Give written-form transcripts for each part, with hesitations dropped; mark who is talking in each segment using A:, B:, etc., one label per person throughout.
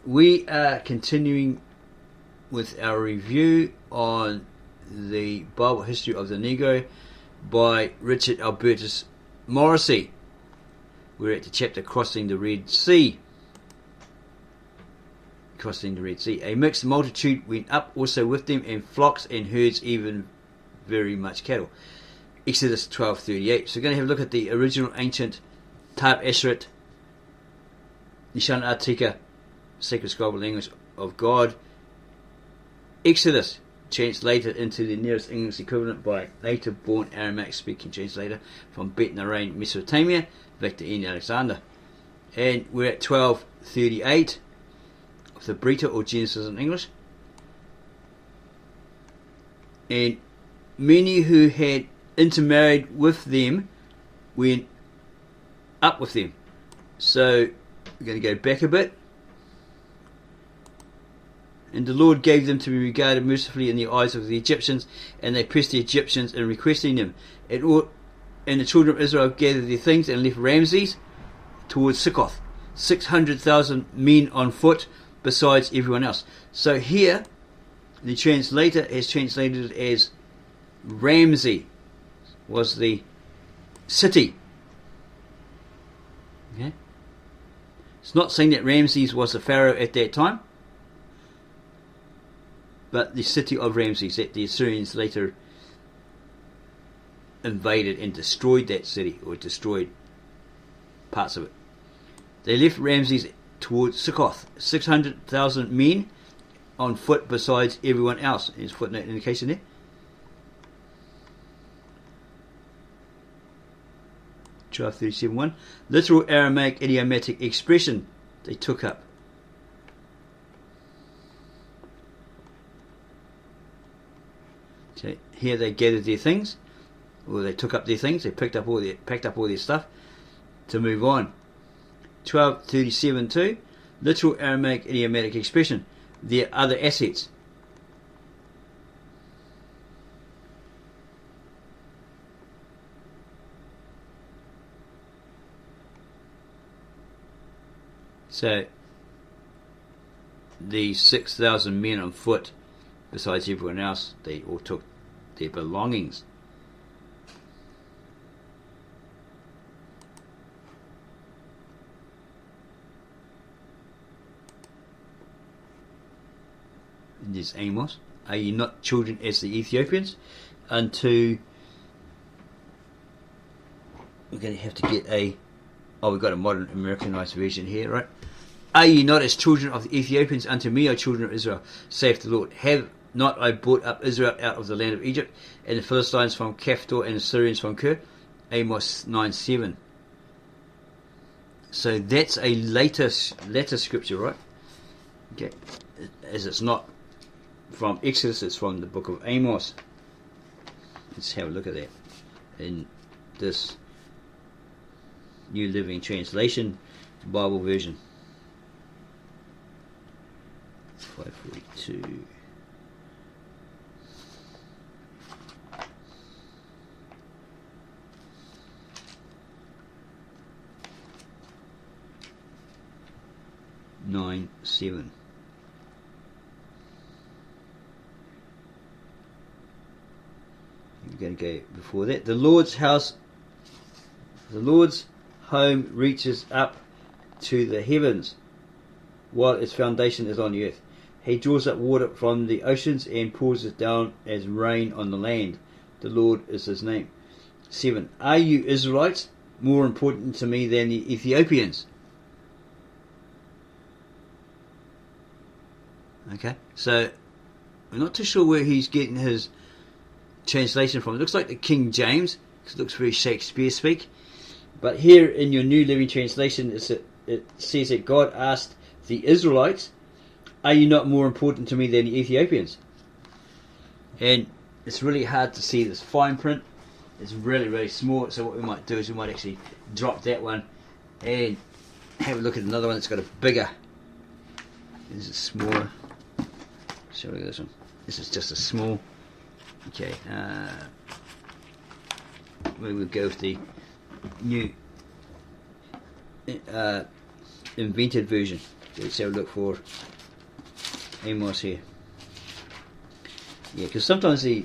A: We are continuing with our review on the Bible History of the Negro by Richard Alburtus Morrisey. We're at the chapter Crossing the Red Sea. Crossing the Red Sea. A mixed multitude went up also with them, and flocks and herds, even very much cattle. Exodus 12:38. So we're going to have a look at the original ancient Tab Asheret, Nishan Artika, sacred scribal language of God. Exodus, translated into the nearest English equivalent by native-born Aramaic-speaking translator from Bet Narain, Mesopotamia, Victor N. Alexander. And we're at 12:38 of the Brita, or Genesis in English. And many who had intermarried with them went up with them. So we're going to go back a bit. And the Lord gave them to be regarded mercifully in the eyes of the Egyptians, and they pressed the Egyptians in requesting them. And the children of Israel gathered their things and left Ramses towards Succoth, 600,000 men on foot, besides everyone else. So here, the translator has translated it as Ramsey was the city. Okay? It's not saying that Ramses was a pharaoh at that time, but the city of Ramses, that the Assyrians later invaded and destroyed that city, or destroyed parts of it. They left Ramses towards Succoth, 600,000 men on foot, besides everyone else. There's footnote indication there. Chapter 37:1. Literal Aramaic idiomatic expression they took up. So here they gathered their things, or they took up their things. They packed up all their stuff to move on. 12:37:2. Literal Aramaic idiomatic expression. Their other assets. So the 6,000 men on foot, besides everyone else, they all took their belongings. And there's Amos. Are ye not children as the Ethiopians? Unto, we're going to have to get we've got a modern Americanized version here, right? Are ye not as children of the Ethiopians unto me, O children of Israel, saith the Lord? Have not I brought up Israel out of the land of Egypt, and the Philistines from Caphtor, and the Syrians from Kir? Amos 9:7. So that's a later scripture, right? Okay, as it's not from Exodus, it's from the book of Amos. Let's have a look at that in this New Living Translation Bible version. 542. Nine, 7. We're going to go before that. The Lord's home reaches up to the heavens, while its foundation is on the earth. He draws up water from the oceans and pours it down as rain on the land. The Lord is his name. 7. Are you Israelites more important to me than the Ethiopians? Okay, so I'm not too sure where he's getting his translation from. It looks like the King James, because it looks very Shakespeare speak. But here in your New Living Translation, it says that God asked the Israelites, are you not more important to me than the Ethiopians? And it's really hard to see this fine print. It's really, really small. So what we might do is we might actually drop that one and have a look at another one that's got a bigger. This is smaller. So look at this one. This is just a small. Okay. We will go with the new invented version. Let's have a look for Amos here. Yeah, because sometimes the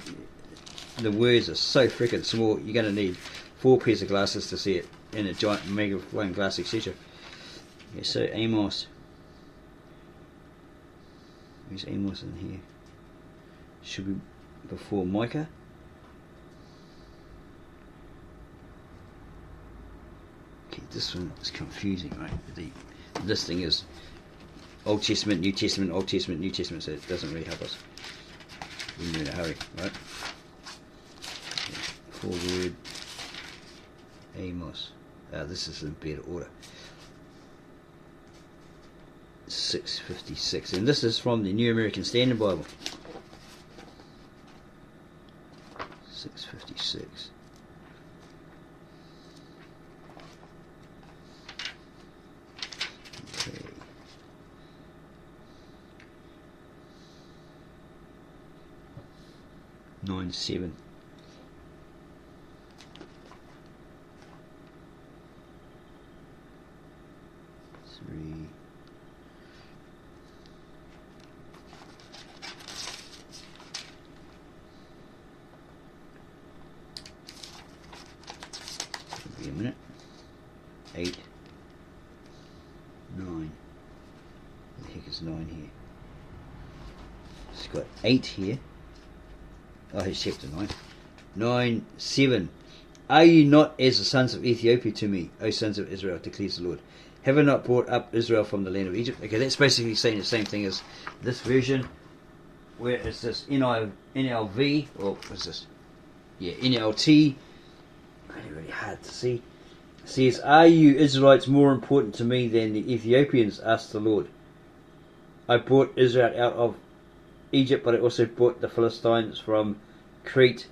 A: words are so freaking small, you're going to need 4 pairs of glasses to see it in a giant magnifying glass, etc. Yeah, so Amos. Where's Amos in here? Should be before Micah. Okay, this one is confusing, right? The listing is Old Testament, New Testament, Old Testament, New Testament, so it doesn't really help us. We're in a hurry, right? Forward Amos. This is in better order. 656, and this is from the New American Standard Bible. 656. Okay. Nine seven. Three. Give me a minute. 8. 9. Where the heck is 9 here? It's got 8 here. Oh, it's chapter 9. 9, 7. Are you not as the sons of Ethiopia to me, O sons of Israel, declares the Lord? Have I not brought up Israel from the land of Egypt? Okay, that's basically saying the same thing as this version, where it's this NLV, or what's this? Yeah, NLT. Really hard to see. It says, are you Israelites more important to me than the Ethiopians? Asked the Lord. I brought Israel out of Egypt, but I also brought the Philistines from Crete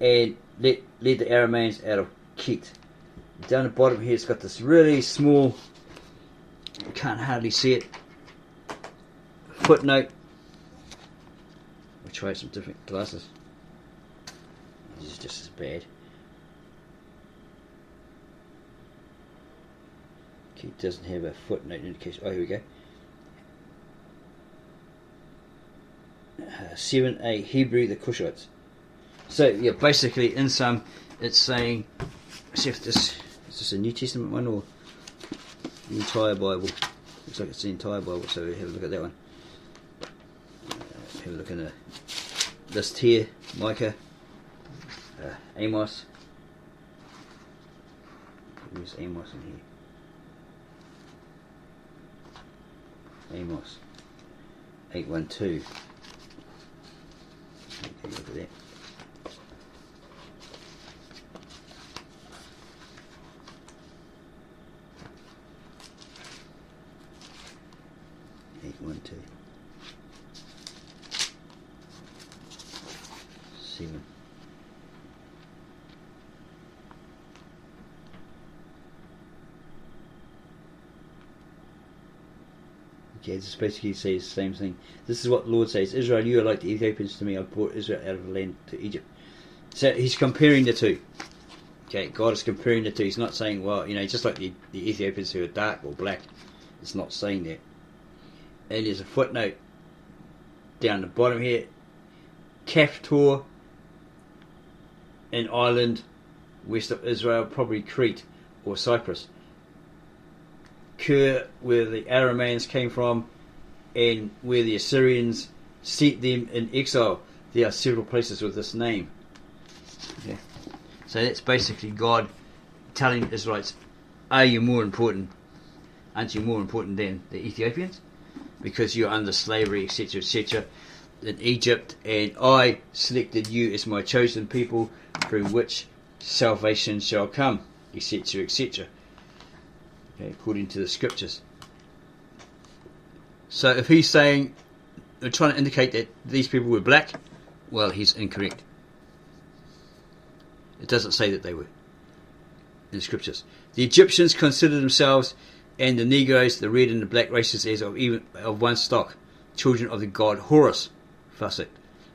A: and led the Arameans out of Kit. Down the bottom here, it's got this really small, you can't hardly see it, footnote. We'll try some different glasses. This is just as bad. Okay, it doesn't have a footnote indication. Oh, here we go. 7a, Hebrew, the Cushites. So, yeah, basically, in some, it's saying, let's see if this is this a New Testament one or the entire Bible. Looks like it's the entire Bible, so have a look at that one. Have a look in the list here. Micah, Amos. Where's Amos in here? Amos 812. Okay, look at that. One, two, 7. Okay, this basically says the same thing. This is what the Lord says. Israel, you are like the Ethiopians to me. I brought Israel out of the land to Egypt. So he's comparing the two. Okay, God is comparing the two. He's not saying, well, just like the Ethiopians who are dark or black. It's not saying that. And there's a footnote down the bottom here. Kaftor, an island west of Israel, probably Crete or Cyprus. Kir, where the Arameans came from, and where the Assyrians sent them in exile. There are several places with this name. Okay. So that's basically God telling the Israelites, are you more important? Aren't you more important than the Ethiopians? Because you're under slavery, etc., etc., in Egypt, and I selected you as my chosen people, through which salvation shall come, etc., etc. Okay, according to the scriptures. So if he's saying, trying to indicate that these people were black, well, he's incorrect. It doesn't say that they were in the scriptures. The Egyptians considered themselves, and the Negroes, the red and the black races, as of one stock, children of the god Horus. Fusset.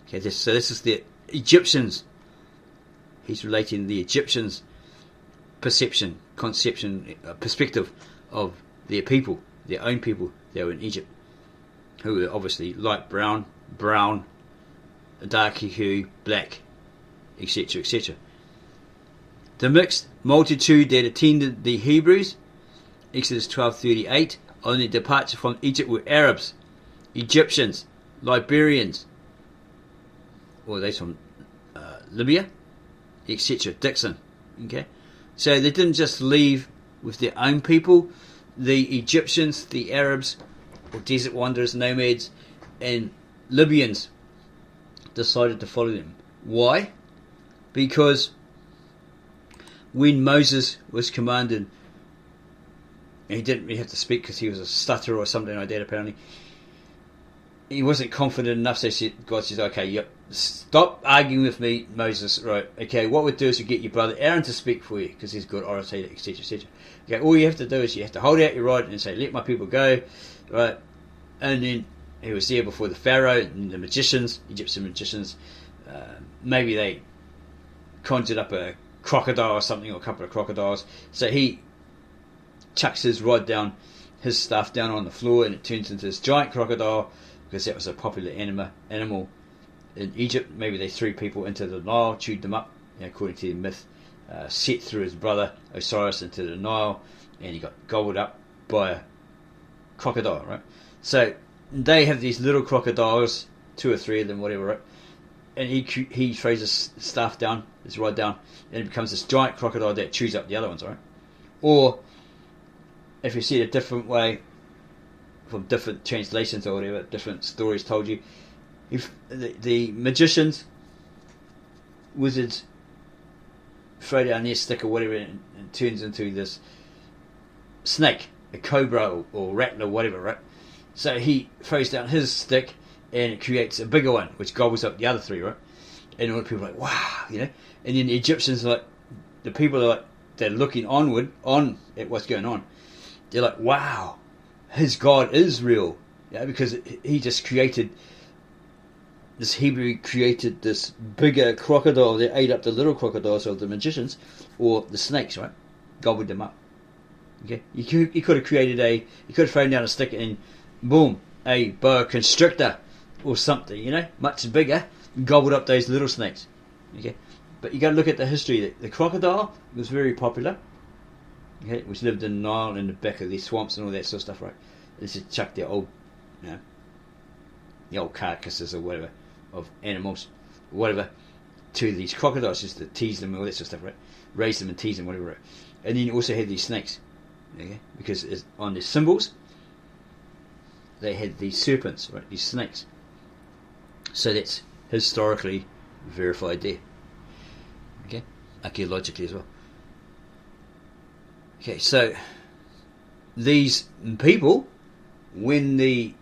A: Okay, so this is the Egyptians. He's relating the Egyptians' perception, conception, perspective of their people, their own people, They were in Egypt, who were obviously light brown, a darker hue, black, etc., etc. The mixed multitude that attended the Hebrews, Exodus 12:38, on their departure from Egypt were Arabs, Egyptians, Liberians, or they from Libya, etc. Dixon. Okay, so they didn't just leave with their own people. The Egyptians, the Arabs, or desert wanderers, nomads, and Libyans decided to follow them. Why? Because when Moses was commanded, and he didn't really have to speak because he was a stutterer or something like that apparently, he wasn't confident enough, so God says, okay, yep, stop arguing with me, Moses, right, okay, what we'll do is we'll get your brother Aaron to speak for you, because he's a good orator, etc., etc. Okay, all you have to do is you have to hold out your rod and say, let my people go, right, and then he was there before the Pharaoh and the magicians, Egyptian magicians, maybe they conjured up a crocodile or something, or a couple of crocodiles, so he chucks his rod down, his staff down on the floor, and it turns into this giant crocodile, because that was a popular animal in Egypt. Maybe they threw people into the Nile, chewed them up, according to the myth. Set threw his brother Osiris into the Nile, and he got gobbled up by a crocodile, right? So they have these little crocodiles, 2 or 3 of them, whatever, right? And he throws his staff down, his rod down, and it becomes this giant crocodile that chews up the other ones, right? Or if you see it a different way, from different translations or whatever, different stories told you, if the magicians, wizards, throw down their stick or whatever, and turns into this snake, a cobra or rattler or whatever, right? So he throws down his stick and it creates a bigger one which gobbles up the other 3, right? And all the people are like, wow, and then the Egyptians are like, the people are like, they're looking on at what's going on, they're like, wow, his God is real, because he just created, this Hebrew created this bigger crocodile that ate up the little crocodiles of the magicians, or the snakes, right? Gobbled them up. Okay, he could have created he could have thrown down a stick and boom, a boa constrictor or something, much bigger, gobbled up those little snakes. Okay, but you got to look at the history. The crocodile was very popular. Okay, which lived in the Nile, in the back of these swamps and all that sort of stuff, right? They just chuck their old, the old carcasses or whatever of animals, whatever, to these crocodiles just to tease them and all that sort of stuff, right? Raise them and tease them, whatever, right? And then you also had these snakes, okay? Because on their symbols, they had these serpents, right? These snakes. So that's historically verified there, okay? Archaeologically as well. Okay, so these people, when the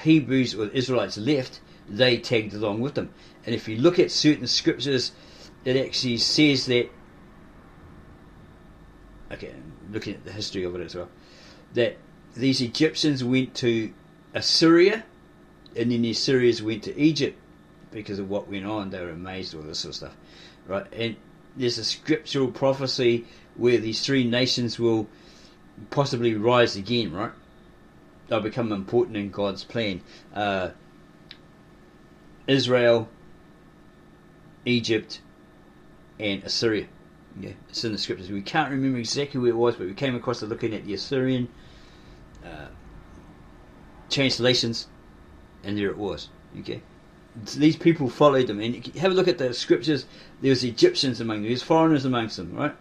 A: Hebrews or the Israelites left, they tagged along with them. And if you look at certain scriptures, it actually says that, okay, looking at the history of it as well, that these Egyptians went to Assyria, and then the Assyrians went to Egypt because of what went on. They were amazed at all this sort of stuff, right? And there's a scriptural prophecy where these 3 nations will possibly rise again, right? They'll become important in God's plan. Israel, Egypt, and Assyria. Yeah, it's in the scriptures. We can't remember exactly where it was, but we came across it looking at the Assyrian translations, and there it was. Okay, so these people followed them, and have a look at the scriptures. There was Egyptians among them, there's foreigners amongst them, right?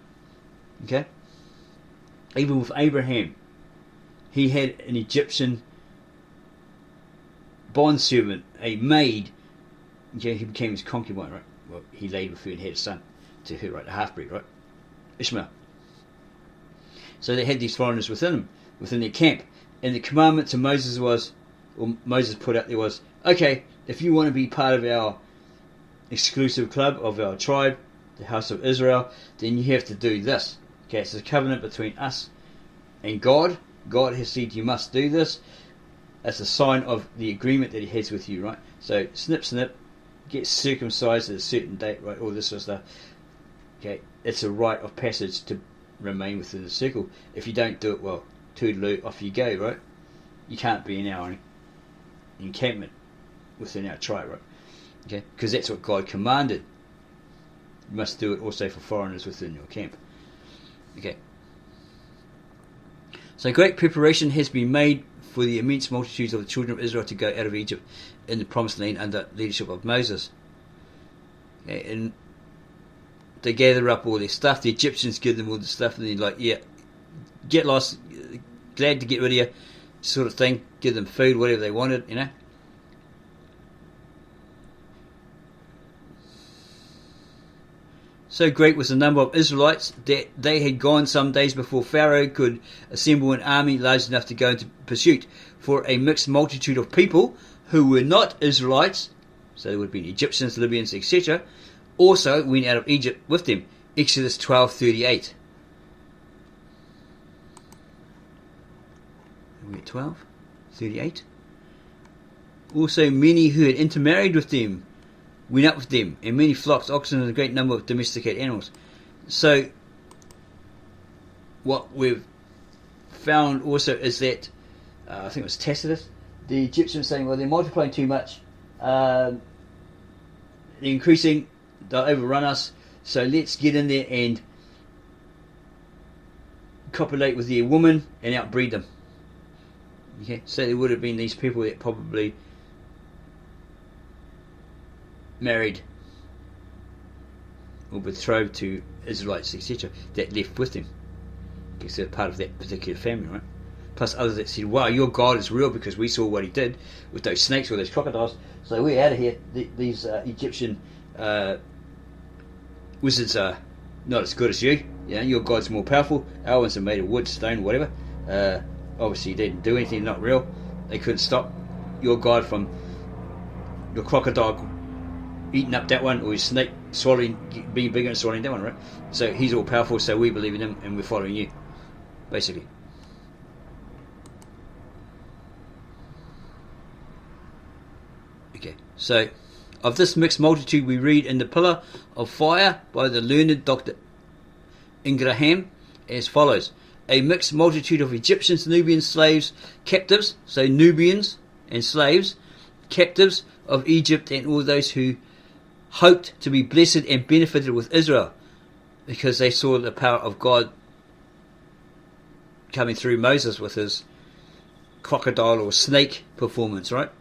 A: Okay, even with Abraham, he had an Egyptian bondservant, a maid. Okay, he became his concubine, right? Well, he laid with her and had a son to her, right? A half-breed, right? Ishmael. So they had these foreigners within their camp. And the commandment to Moses was, or Moses put out there was, okay, if you want to be part of our exclusive club, of our tribe, the house of Israel, then you have to do this. Okay, it's a covenant between us and God. God has said you must do this. That's a sign of the agreement that he has with you, right? So, snip, snip, get circumcised at a certain date, right? All this sort of stuff. Okay, it's a rite of passage to remain within the circle. If you don't do it, well, toodaloo, off you go, right? you can't be in our encampment within our tribe, right? Okay, because that's what God commanded. You must do it also for foreigners within your camp. Okay. So great preparation has been made for the immense multitudes of the children of Israel to go out of Egypt in the promised land under leadership of Moses. Okay, and they gather up all their stuff. The Egyptians give them all the stuff, and they're like, yeah, get lost, glad to get rid of you, sort of thing. Give them food, whatever they wanted, you know. So great was the number of Israelites that they had gone some days before Pharaoh could assemble an army large enough to go into pursuit. For a mixed multitude of people who were not Israelites, so there would be Egyptians, Libyans, etc., also went out of Egypt with them. Exodus 12:38. Are we at 12:38? Also many who had intermarried with them went up with them, and many flocks, oxen, and a great number of domesticated animals. So what we've found also is that I think it was Tacitus, the Egyptians saying, well, they're multiplying too much, they're increasing, they'll overrun us, so let's get in there and copulate with their women and outbreed them. Okay, so there would have been these people that probably married or betrothed to Israelites, etc., that left with them because they're part of that particular family, right? Plus others that said, wow, your God is real because we saw what he did with those snakes or those crocodiles, so we're out of here. These Egyptian wizards are not as good as you. You know, your God's more powerful. Our ones are made of wood, stone, whatever. Obviously they didn't do anything, not real. They couldn't stop your God from your crocodile eating up that one, or his snake swallowing, being bigger and swallowing that one, right? So he's all powerful, so we believe in him and we're following you, basically. Okay, so of this mixed multitude we read in the Pillar of Fire by the learned Doctor Ingraham as follows: a mixed multitude of Egyptians, Nubians, slaves, captives, so Nubians and slaves, captives of Egypt, and all those who hoped to be blessed and benefited with Israel because they saw the power of God coming through Moses with his crocodile or snake performance, right?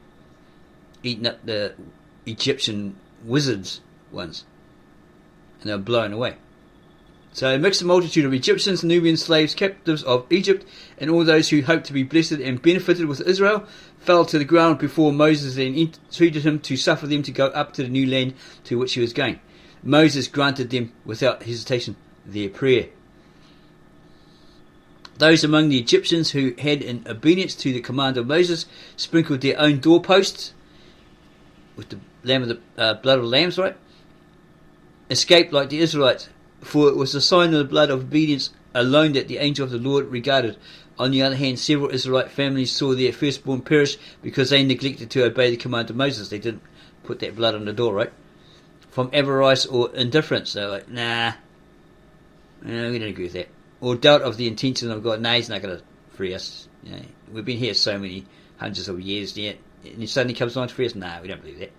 A: Eating up the Egyptian wizards ones, and they were blown away. So a mixed multitude of Egyptians, Nubian slaves, captives of Egypt, and all those who hoped to be blessed and benefited with Israel fell to the ground before Moses and entreated him to suffer them to go up to the new land to which he was going. Moses granted them without hesitation their prayer. Those among the Egyptians who had, in obedience to the command of Moses, sprinkled their own doorposts with the lamb of the blood of the lambs, right, escaped like the Israelites, for it was the sign of the blood of obedience alone that the angel of the Lord regarded. On the other hand, several Israelite families saw their firstborn perish because they neglected to obey the command of Moses. They didn't put that blood on the door, right? From avarice or indifference. They're like, nah, we don't agree with that. Or doubt of the intention of God. Nah, he's not going to free us. You know, we've been here so many hundreds of years yet, and he suddenly comes along to free us. Nah, we don't believe that.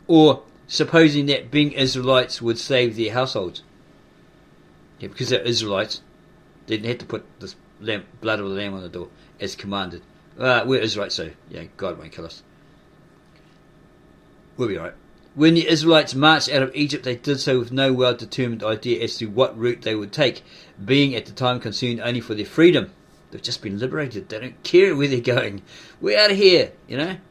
A: Or supposing that being Israelites would save their households. Yeah, because they're Israelites, they didn't have to put this blood of the lamb on the door as commanded. We're Israelites, so yeah, God won't kill us. We'll be alright. When the Israelites marched out of Egypt, they did so with no well-determined idea as to what route they would take, being at the time concerned only for their freedom. They've just been liberated. They don't care where they're going. We're out of here,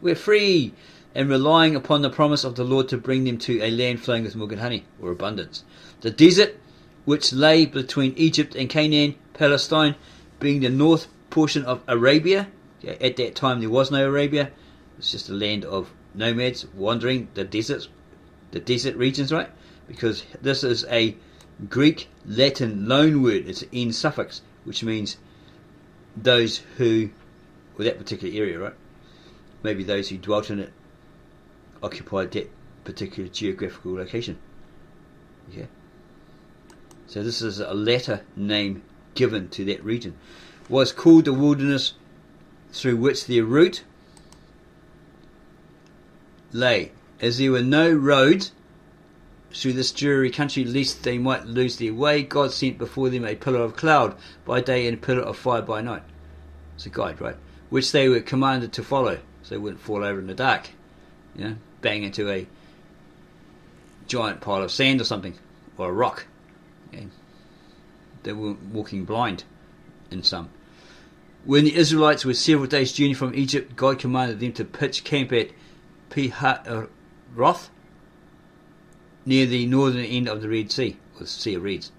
A: we're free, and relying upon the promise of the Lord to bring them to a land flowing with milk and honey, or abundance. The desert, which lay between Egypt and Canaan, Palestine being the north portion of Arabia. At that time there was no Arabia. It's just a land of nomads wandering the desert regions, right? Because this is a Greek Latin loan word. It's an N suffix, which means those who, or that particular area, right? Maybe those who dwelt in it occupied that particular geographical location. Okay. So this is a latter name given to that region. Was called the wilderness through which their route lay. As there were no roads through this dreary country, lest they might lose their way, God sent before them a pillar of cloud by day and a pillar of fire by night. It's a guide, right? Which they were commanded to follow, so they wouldn't fall over in the dark, bang into a giant pile of sand or something, or a rock. They were walking blind in some. When the Israelites were several days' journey from Egypt, God commanded them to pitch camp at Pi-hahiroth, near the northern end of the Red Sea, or the Sea of Reeds.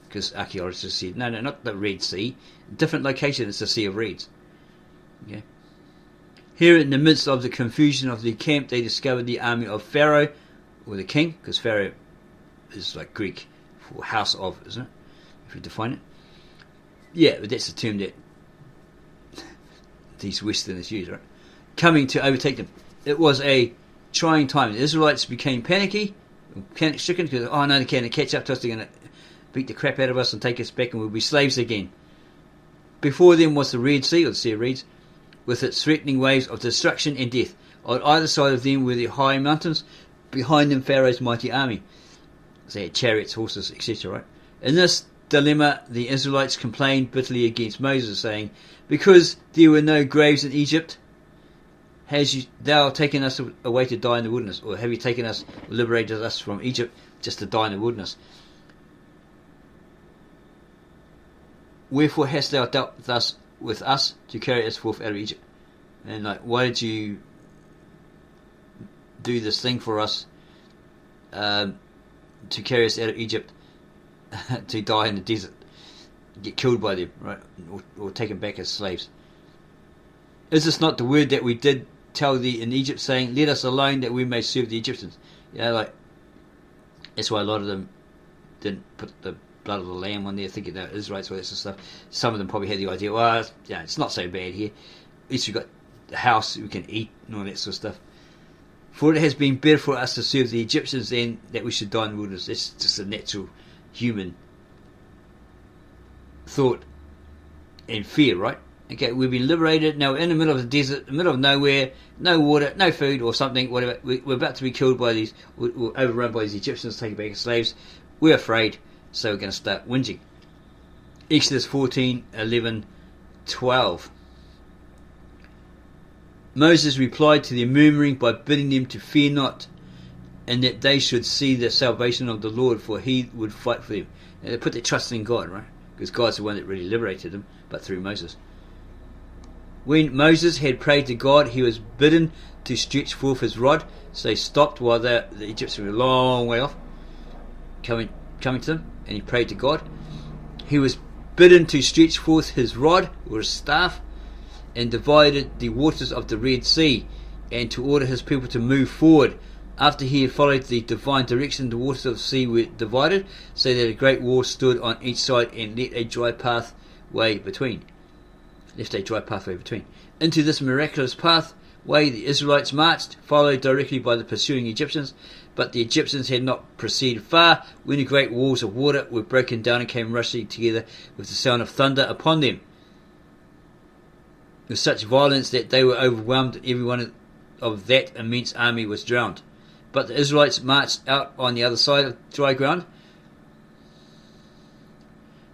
A: Because archaeologists said, no, not the Red Sea, different location, it's the Sea of Reeds. Okay. Here in the midst of the confusion of the camp, they discovered the army of Pharaoh, or the king, because Pharaoh is like Greek for house of, isn't it? If you define it. Yeah, but that's the term that these Westerners use, right? Coming to overtake them. It was a trying time. The Israelites became panic-stricken, because, oh no, they can't catch up to us, they're going to beat the crap out of us and take us back and we'll be slaves again. Before them was the Red Sea, or the Sea of Reeds, with its threatening waves of destruction and death. On either side of them were the high mountains, behind them Pharaoh's mighty army. They had chariots, horses, etc., right? In this dilemma, the Israelites complained bitterly against Moses, saying, because there were no graves in Egypt, has thou taken us away to die in the wilderness? Or have you taken us, liberated us from Egypt, just to die in the wilderness? Wherefore hast thou dealt thus with us, to carry us forth out of Egypt? And why did you do this thing for us, to carry us out of Egypt, to die in the desert, get killed by them, right, or taken back as slaves? Is this not the word that we did tell thee in Egypt, saying, let us alone that we may serve the Egyptians? That's why a lot of them didn't put the blood of the lamb on there, thinking that Israelites, all that sort of stuff. Some of them probably had the idea, well, it's not so bad here. At least we've got the house we can eat and all that sort of stuff. For it has been better for us to serve the Egyptians than that we should die in the wilderness. That's just a natural human thought and fear, right? Okay, we've been liberated, now we're in the middle of the desert, in the middle of nowhere, no water, no food or something, whatever. We're about to be killed by these, we're overrun by these Egyptians, taken back as slaves. We're afraid, so we're going to start whinging. Exodus 14:11-12. Moses replied to their murmuring by bidding them to fear not, and that they should see the salvation of the Lord, for he would fight for them. And they put their trust in God, right? Because God's the one that really liberated them, but through Moses. When Moses had prayed to God, he was bidden to stretch forth his rod. So they stopped while the Egyptians were a long way off, coming to them, and he prayed to God. He was bidden to stretch forth his rod, or his staff, and divided the waters of the Red Sea, and to order his people to move forward. After he had followed the divine direction, the waters of the sea were divided, so that a great wall stood on each side, and left a dry pathway between. Into this miraculous pathway the Israelites marched, followed directly by the pursuing Egyptians. But the Egyptians had not proceeded far when the great walls of water were broken down and came rushing together with the sound of thunder upon them, with such violence that they were overwhelmed, and every one of that immense army was drowned. But the Israelites marched out on the other side of dry ground,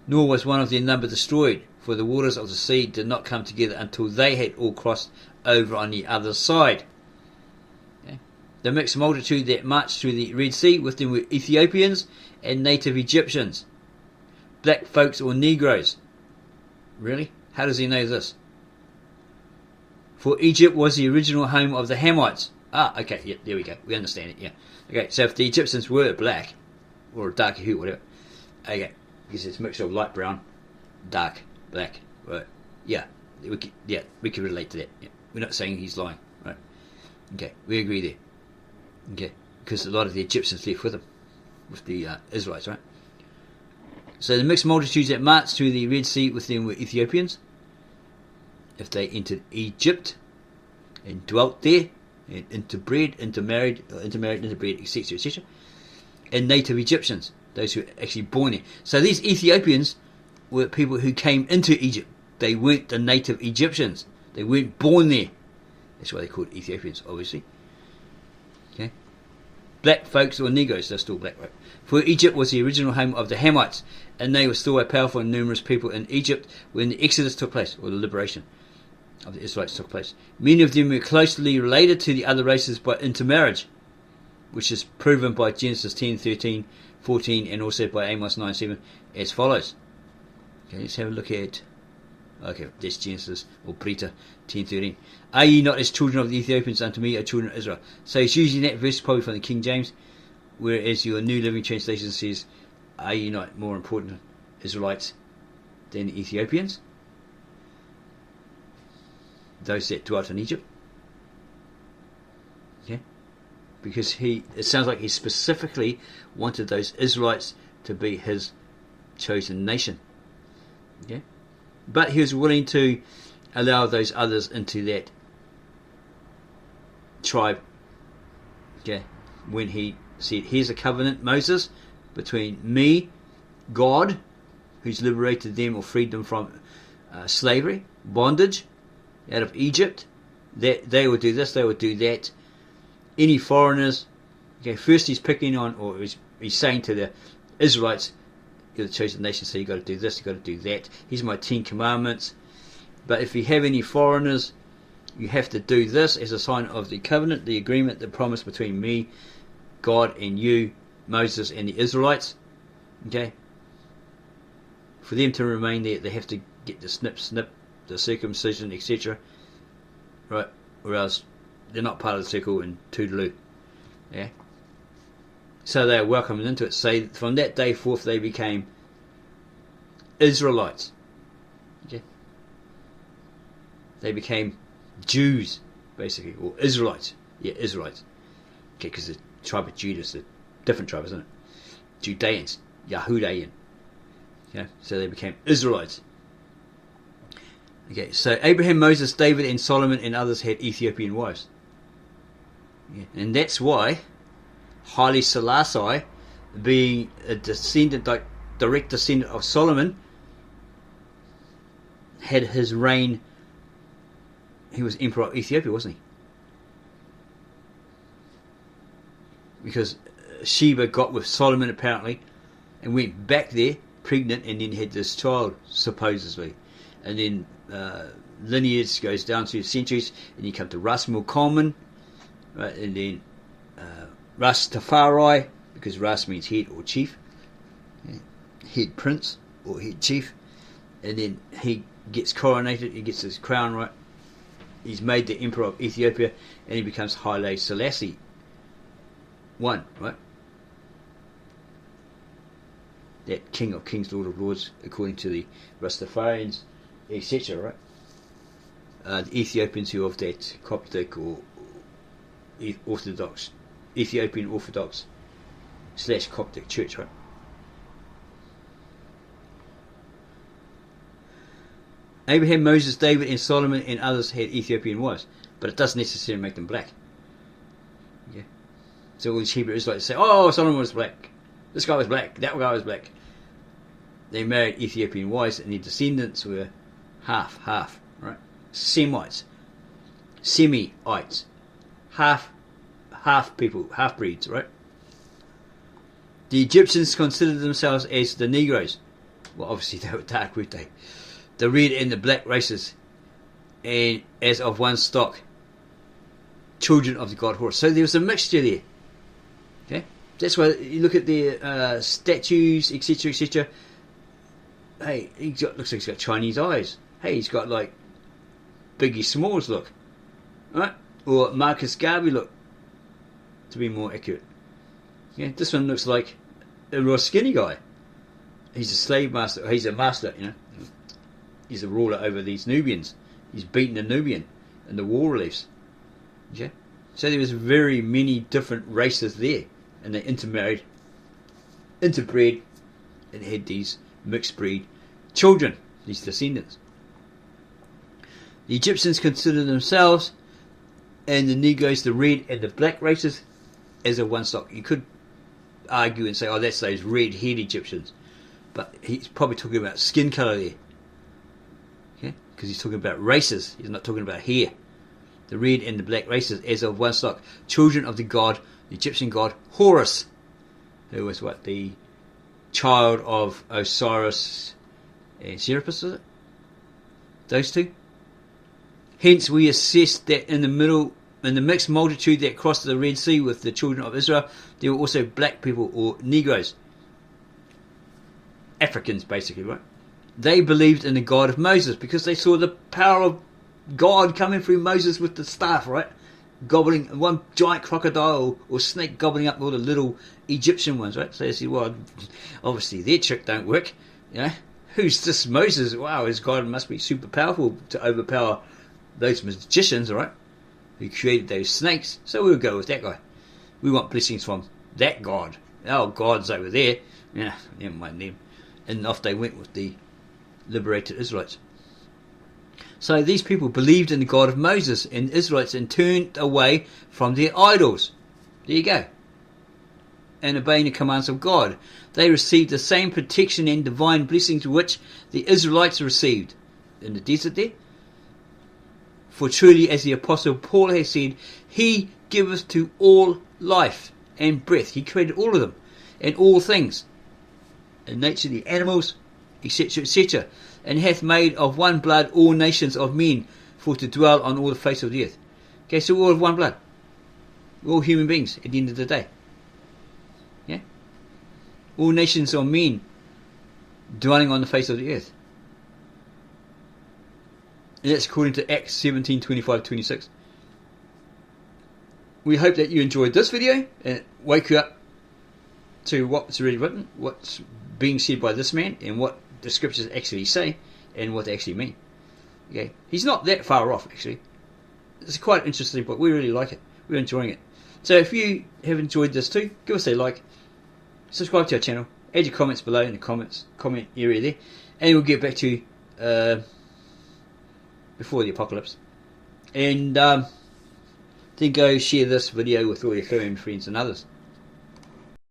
A: nor was one of their number destroyed, for the waters of the sea did not come together until they had all crossed over on the other side. Okay. The mixed multitude that marched through the Red Sea, with them were Ethiopians and native Egyptians, black folks or Negroes. Really? How does he know this? For Egypt was the original home of the Hamites. Okay, yeah, there we go. We understand it, yeah. Okay, so if the Egyptians were black, or a darker hue, whatever, okay, because it's a mixture of light brown, dark, black, right? Yeah, we can relate to that. Yeah. We're not saying he's lying, right? Okay, we agree there. Okay, because a lot of the Egyptians left with him, with the Israelites, right? So the mixed multitudes that marched through the Red Sea, with them were Ethiopians, if they entered Egypt and dwelt there, and interbred, intermarried, etc., etc., and native Egyptians, those who were actually born there. So these Ethiopians were people who came into Egypt. They weren't the native Egyptians. They weren't born there. That's why they're called Ethiopians, obviously. Okay. Black folks or Negroes, they're still black, right? For Egypt was the original home of the Hamites, and they were still a powerful and numerous people in Egypt when the Exodus took place, or the liberation of the Israelites took place. Many of them were closely related to the other races by intermarriage, which is proven by Genesis 10:13, 14, and also by Amos 9:7 as follows. Okay, let's have a look at. Okay, that's Genesis or Brita 10:13. Are ye not as children of the Ethiopians unto me, are children of Israel? So it's using that verse probably from the King James, whereas your New Living Translation says, are ye not more important Israelites than the Ethiopians? Those that dwelt in Egypt. Okay? Because it sounds like he specifically wanted those Israelites to be his chosen nation. Okay? But he was willing to allow those others into that tribe. Okay? When he said, here's a covenant, Moses, between me, God, who's liberated them or freed them from slavery, bondage, out of Egypt, that they would do this, they would do that. Any foreigners, okay, first he's picking on, or he's saying to the Israelites, you're the chosen nation, so you've got to do this, you've got to do that. Here's my 10 commandments. But if you have any foreigners, you have to do this as a sign of the covenant, the agreement, the promise between me, God, and you, Moses, and the Israelites. Okay? For them to remain there, they have to get the snip, the circumcision, etc. Right? Or else they're not part of the circle and toodaloo. Yeah? So they are welcomed into it. So from that day forth they became Israelites. Okay? They became Jews, basically, or Israelites. Yeah, Israelites. Okay, because the tribe of Judah is a different tribe, isn't it? Judeans, Yahudayan. Yeah, so they became Israelites. Okay, so Abraham, Moses, David, and Solomon and others had Ethiopian wives. Yeah, and that's why Haile Selassie, being a descendant, direct descendant of Solomon, had his reign. He was emperor of Ethiopia, wasn't he? Because Sheba got with Solomon apparently, and went back there pregnant, and then had this child supposedly, and then lineage goes down through the centuries, and you come to Ras Mulkolman, right, and then Ras Tafari, because Ras means head or chief, yeah, head prince or head chief, and then he gets coronated, he gets his crown, right, he's made the emperor of Ethiopia, and he becomes Haile Selassie I, right, that king of kings, lord of lords, according to the Rastafarians, etc., right, the Ethiopians who are of that Coptic or Orthodox, Ethiopian Orthodox / Coptic church, right? Abraham, Moses, David, and Solomon and others had Ethiopian wives, but it doesn't necessarily make them black. Yeah. So all these Hebrew Israelites say, "Oh, Solomon was black. This guy was black. That guy was black." They married Ethiopian wives, and their descendants were half, right? Semites, half people, half breeds, right? The Egyptians considered themselves as the Negroes. Well, obviously they were dark, weren't they? The red and the black races, and as of one stock, children of the god Horus. So there was a mixture there. Okay, that's why you look at their statues, etc., etc. Hey, looks like he's got Chinese eyes. Hey, he's got like Biggie Smalls look, right? Or Marcus Garvey look, to be more accurate. Yeah, this one looks like a real skinny guy. He's a slave master. He's a master, you know. He's a ruler over these Nubians. He's beaten a Nubian in the wall reliefs. Okay? So there was very many different races there, and they intermarried, interbred, and had these mixed breed children, these descendants. The Egyptians considered themselves and the Negroes, the red and the black races, as a one stock. You could argue and say, oh, that's those red-haired Egyptians, but he's probably talking about skin colour there. because he's talking about races. He's not talking about hair. The red and the black races, as of one stock, children of the god, the Egyptian god Horus, who was the child of Osiris and Serapis, is it? Those two. Hence, we assess that in the mixed multitude that crossed the Red Sea with the children of Israel, there were also black people, or Negroes, Africans, basically, right? They believed in the God of Moses because they saw the power of God coming through Moses with the staff, right? Gobbling one giant crocodile or snake, gobbling up all the little Egyptian ones, right? So they said, well, obviously their trick don't work. Who's this Moses? Wow, his God must be super powerful to overpower those magicians, right? Who created those snakes. So we'll go with that guy. We want blessings from that God. Our God's over there. Yeah, never mind them. And off they went with the liberated Israelites. So these people believed in the God of Moses and Israelites and turned away from their idols. There you go. And obeying the commands of God. They received the same protection and divine blessings which the Israelites received in the desert there. For truly, as the Apostle Paul has said, He giveth to all life and breath. He created all of them and all things. In nature, the animals, etc., etc., and hath made of one blood all nations of men for to dwell on all the face of the earth. Okay, so we're all of one blood. We're all human beings at the end of the day. Yeah? All nations of men dwelling on the face of the earth. And that's according to Acts 17, 25, 26. We hope that you enjoyed this video and wake you up to what's already written, what's being said by this man, and what the scriptures actually say, and what they actually mean. Okay, he's not that far off, actually. It's quite an interesting book. We really like it. We're enjoying it. So if you have enjoyed this too, give us a like, subscribe to our channel, add your comments below in the comment area there, and we'll get back to you before the apocalypse. And then go share this video with all your family, friends and others.